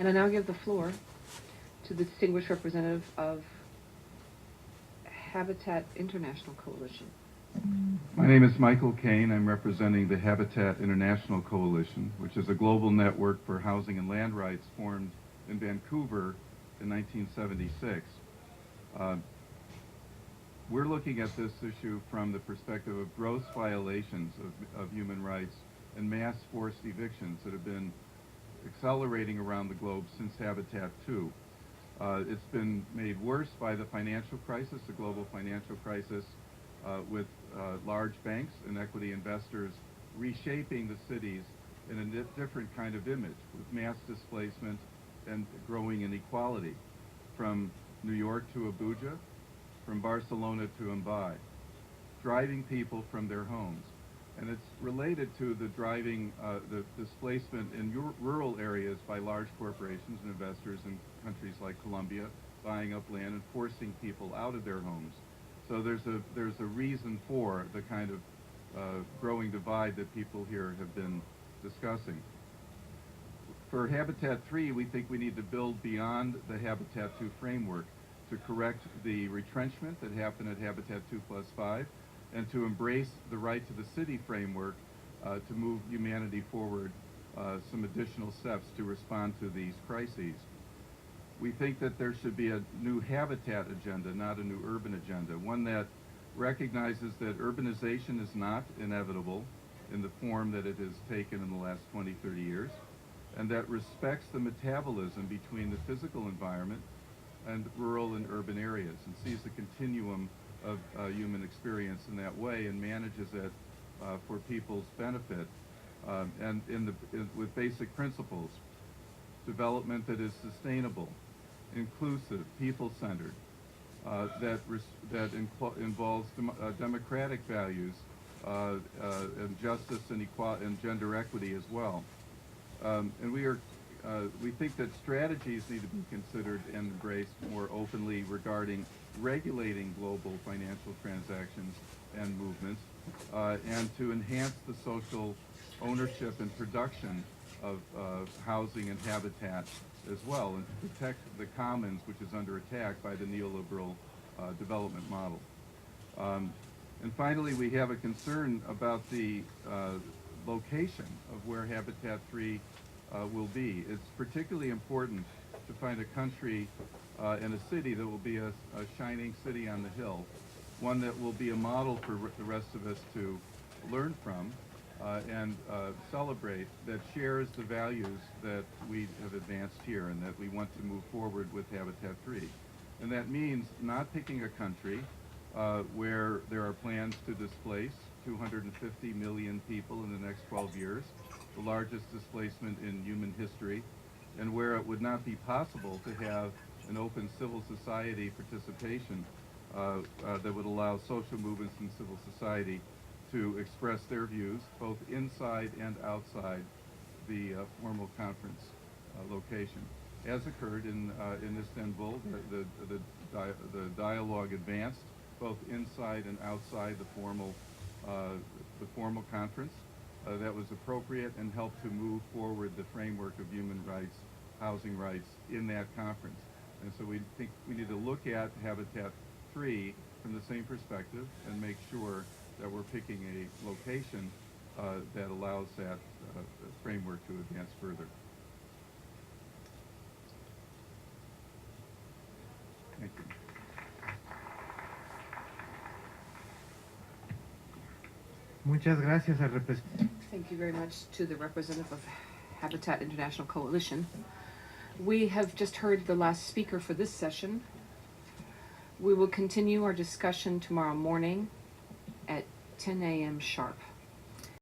And I now give the floor to the distinguished representative of Habitat International Coalition. My name is Michael Kane. I'm representing the Habitat International Coalition, which is a global network for housing and land rights formed in Vancouver in 1976. We're looking at this issue from the perspective of gross violations of human rights and mass forced evictions that have been accelerating around the globe since Habitat 2. It's been made worse by the financial crisis, the global financial crisis, with large banks and equity investors reshaping the cities in a different kind of image, with mass displacement and growing inequality, from New York to Abuja, from Barcelona to Mumbai, driving people from their homes. And it's related to the driving, the displacement in rural areas by large corporations and investors in countries like Colombia, buying up land and forcing people out of their homes. So there's a reason for the kind of growing divide that people here have been discussing. For Habitat 3, we think we need to build beyond the Habitat 2 framework to correct the retrenchment that happened at Habitat 2+5 and to embrace the right to the city framework to move humanity forward some additional steps to respond to these crises. We think that there should be a new habitat agenda, not a new urban agenda, one that recognizes that urbanization is not inevitable in the form that it has taken in the last 20, 30 years, and that respects the metabolism between the physical environment and rural and urban areas, and sees the continuum of human experience in that way and manages it for people's benefit, and with basic principles: development that is sustainable, inclusive, people-centered, that involves democratic values, and justice and equality and gender equity as well. And we think that strategies need to be considered and embraced more openly regarding regulating global financial transactions and movements, and to enhance the social ownership and production of housing and habitat as well, and to protect the commons, which is under attack by the neoliberal development model. And finally, we have a concern about the location of where Habitat 3 will be. It's particularly important to find a country and a city that will be a shining city on the hill, one that will be a model for the rest of us to learn from and celebrate, that shares the values that we have advanced here and that we want to move forward with Habitat 3. And that means not picking a country where there are plans to displace 250 million people in the next 12 years, the largest displacement in human history, and where it would not be possible to have an open civil society participation that would allow social movements in civil society to express their views both inside and outside the formal conference location. As occurred in Istanbul, the dialogue advanced both inside and outside the formal conference. That was appropriate and helped to move forward the framework of human rights, housing rights in that conference. And so we think we need to look at Habitat 3 from the same perspective and make sure that we're picking a location that allows that framework to advance further. Thank you. Muchas gracias al representante. Thank you very much to the representative of Habitat International Coalition. We have just heard the last speaker for this session. We will continue our discussion tomorrow morning at 10 a.m. sharp.